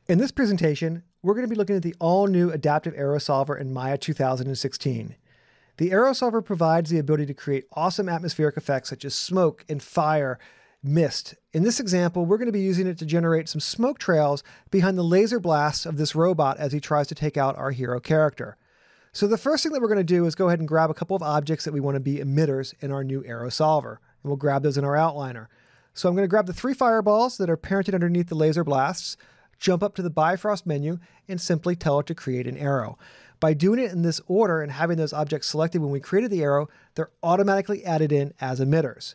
In this presentation, we're going to be looking at the all-new Adaptive Aero Solver in Maya 2016. The Aero Solver provides the ability to create awesome atmospheric effects such as smoke and fire, mist. In this example, we're going to be using it to generate some smoke trails behind the laser blasts of this robot as he tries to take out our hero character. So the first thing that we're going to do is go ahead and grab a couple of objects that we want to be emitters in our new Aero Solver, and we'll grab those in our outliner. So I'm going to grab the 3 fireballs that are parented underneath the laser blasts, jump up to the Bifrost menu, and simply tell it to create an arrow. By doing it in this order and having those objects selected when we created the arrow, they're automatically added in as emitters.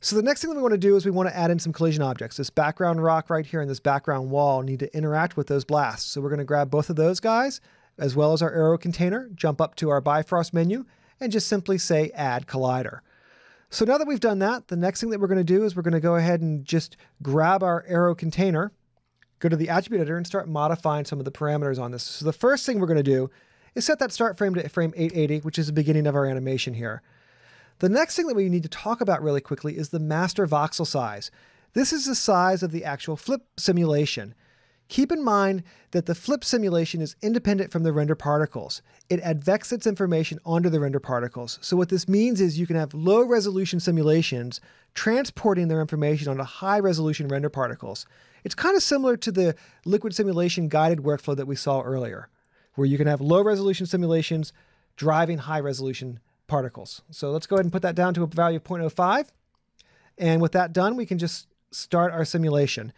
So the next thing that we want to do is we want to add in some collision objects. This background rock right here and this background wall need to interact with those blasts. So we're going to grab both of those guys, as well as our arrow container, jump up to our Bifrost menu, and just simply say Add Collider. So now that we've done that, the next thing that we're going to do is we're going to go ahead and just grab our arrow container, go to the attribute editor, and start modifying some of the parameters on this. So the first thing we're going to do is set that start frame to frame 880, which is the beginning of our animation here. The next thing that we need to talk about really quickly is the master voxel size. This is the size of the actual flip simulation. Keep in mind that the flip simulation is independent from the render particles. It advects its information onto the render particles. So what this means is you can have low resolution simulations transporting their information onto high resolution render particles. It's kind of similar to the liquid simulation guided workflow that we saw earlier, where you can have low resolution simulations driving high resolution particles. So let's go ahead and put that down to a value of 0.05. And with that done, we can just start our simulation.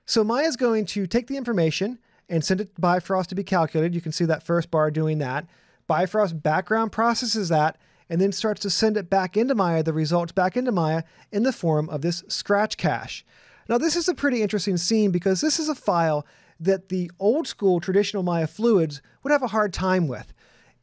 So Maya is going to take the information and send it to Bifrost to be calculated. You can see that first bar doing that. Bifrost background processes that and then starts to send it back into Maya, the results back into Maya in the form of this scratch cache. Now this is a pretty interesting scene because this is a file that the old school traditional Maya fluids would have a hard time with.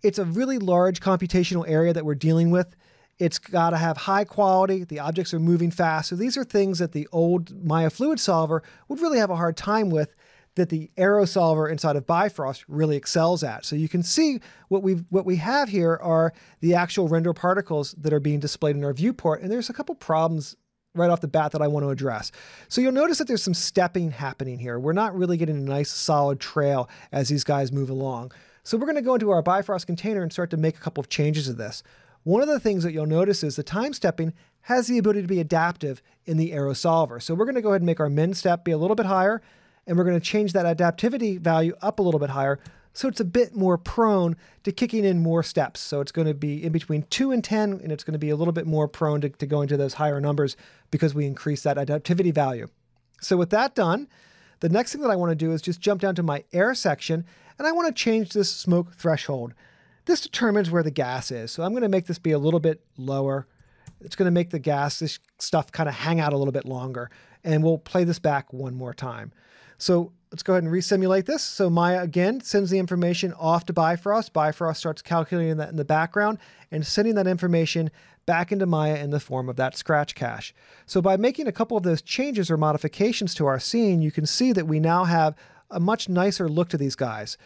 It's a really large computational area that we're dealing with. It's got to have high quality. The objects are moving fast. So these are things that the old Maya Fluid Solver would really have a hard time with, that the Aero Solver inside of Bifrost really excels at. So you can see what we have here are the actual render particles that are being displayed in our viewport. And there's a couple problems right off the bat that I want to address. So you'll notice that there's some stepping happening here. We're not really getting a nice solid trail as these guys move along. So we're going to go into our Bifrost container and start to make a couple of changes to this. One of the things that you'll notice is the time stepping has the ability to be adaptive in the Aero Solver. So we're going to go ahead and make our min step be a little bit higher, and we're going to change that adaptivity value up a little bit higher so it's a bit more prone to kicking in more steps. So it's going to be in between 2 and 10, and it's going to be a little bit more prone to going to those higher numbers because we increase that adaptivity value. So with that done, the next thing that I want to do is just jump down to my air section, and I want to change this smoke threshold. This determines where the gas is. So I'm going to make this be a little bit lower. It's going to make the gas, this stuff kind of hang out a little bit longer. And we'll play this back one more time. So let's go ahead and resimulate this. So Maya again sends the information off to Bifrost. Bifrost starts calculating that in the background and sending that information back into Maya in the form of that scratch cache. So by making a couple of those changes or modifications to our scene, you can see that we now have a much nicer look to these guys.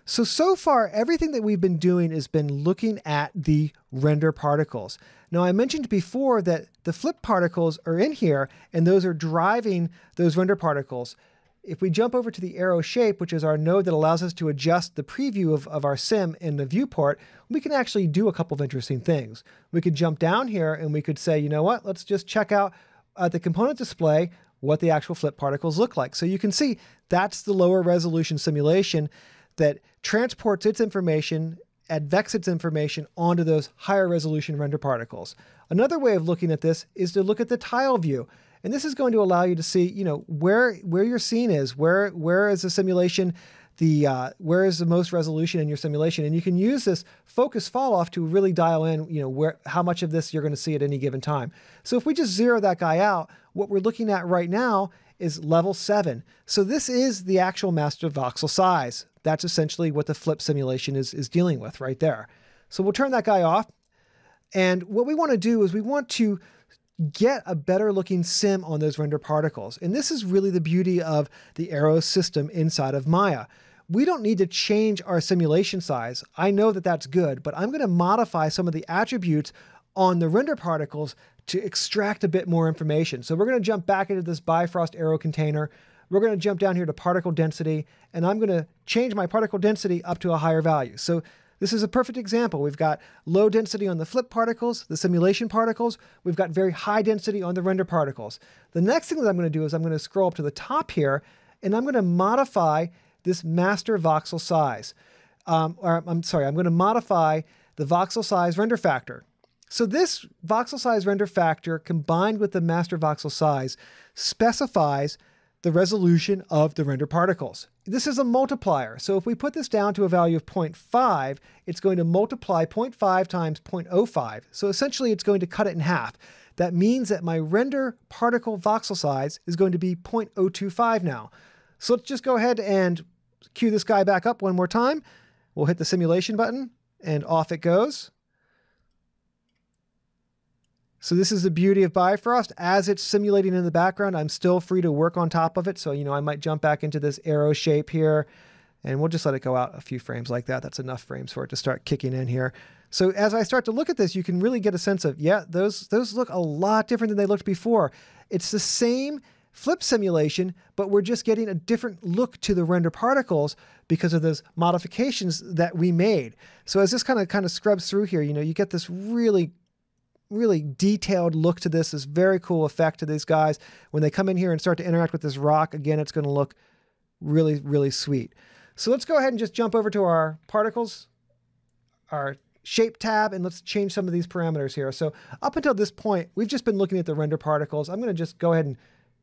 So far, everything that we've been doing has been looking at the render particles. Now, I mentioned before that the flip particles are in here, and those are driving those render particles. If we jump over to the arrow shape, which is our node that allows us to adjust the preview of our sim in the viewport, we can actually do a couple of interesting things. We could jump down here and we could say, you know what, let's just check out the component display what the actual flip particles look like. So you can see that's the lower resolution simulation that transports its information, advects its information onto those higher resolution render particles. Another way of looking at this is to look at the tile view. And this is going to allow you to see, you know, where your scene is, where is the simulation, where is the most resolution in your simulation. And you can use this focus fall off to really dial in, you know, how much of this you're going to see at any given time. So if we just zero that guy out, what we're looking at right now is level 7. So this is the actual master voxel size. That's essentially what the flip simulation is dealing with right there. So we'll turn that guy off. And what we want to do is we want to get a better looking sim on those render particles. And this is really the beauty of the Aero system inside of Maya. We don't need to change our simulation size. I know that that's good, but I'm going to modify some of the attributes on the render particles to extract a bit more information. So we're going to jump back into this Bifrost Aero container. we're going to jump down here to particle density, and I'm going to change my particle density up to a higher value. So this is a perfect example. We've got low density on the flip particles, the simulation particles. We've got very high density on the render particles. The next thing that I'm going to do is I'm going to scroll up to the top here, and I'm going to modify this master voxel size. I'm going to modify the voxel size render factor. So this voxel size render factor combined with the master voxel size specifies the resolution of the render particles. This is a multiplier. So if we put this down to a value of 0.5, it's going to multiply 0.5 times 0.05. So essentially it's going to cut it in half. That means that my render particle voxel size is going to be 0.025 now. So let's just go ahead and cue this guy back up one more time. We'll hit the simulation button and off it goes. So this is the beauty of Bifrost. As it's simulating in the background, I'm still free to work on top of it. So, I might jump back into this arrow shape here, and we'll just let it go out a few frames like that. That's enough frames for it to start kicking in here. So as I start to look at this, you can really get a sense of, yeah, those look a lot different than they looked before. It's the same flip simulation, but we're just getting a different look to the render particles because of those modifications that we made. So as this kind of scrubs through here, you get this really detailed look to this very cool effect to these guys. When they come in here and start to interact with this rock, again, it's going to look really, really sweet. So let's go ahead and just jump over to our particles, our shape tab, and let's change some of these parameters here. So up until this point, we've just been looking at the render particles. I'm going to just go ahead and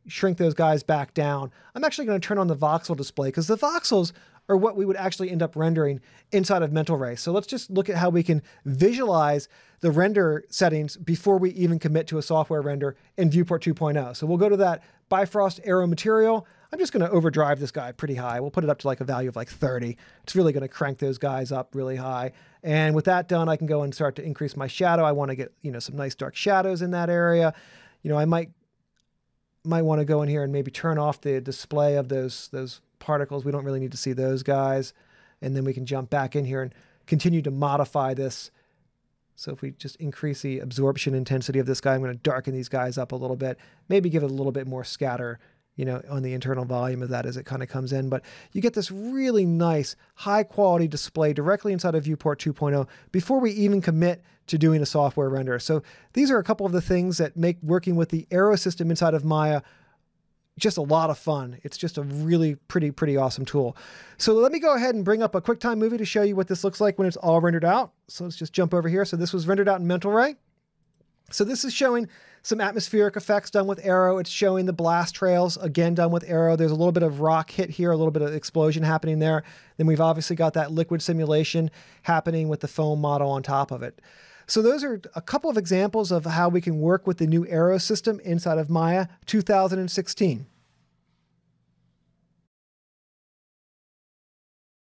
shrink those guys back down. I'm actually going to turn on the voxel display because the voxels are what we would actually end up rendering inside of Mental Ray. So let's just look at how we can visualize the render settings before we even commit to a software render in Viewport 2.0. So we'll go to that Bifrost Aero material. I'm just going to overdrive this guy pretty high. We'll put it up to like a value of like 30. It's really going to crank those guys up really high. And with that done, I can go and start to increase my shadow. I want to get, some nice dark shadows in that area. I might want to go in here and maybe turn off the display of those particles. We don't really need to see those guys. And then we can jump back in here and continue to modify this. So if we just increase the absorption intensity of this guy, I'm going to darken these guys up a little bit, maybe give it a little bit more scatter, on the internal volume of that as it kind of comes in. But you get this really nice, high quality display directly inside of Viewport 2.0 before we even commit to doing a software render. So these are a couple of the things that make working with the Aero system inside of Maya just a lot of fun. It's just a really pretty awesome tool. So let me go ahead and bring up a QuickTime Movie to show you what this looks like when it's all rendered out. So let's just jump over here. So this was rendered out in Mental Ray. So this is showing some atmospheric effects done with Aero. It's showing the blast trails, again, done with Aero. There's a little bit of rock hit here, a little bit of explosion happening there. Then we've obviously got that liquid simulation happening with the foam model on top of it. So those are a couple of examples of how we can work with the new Aero system inside of Maya 2016.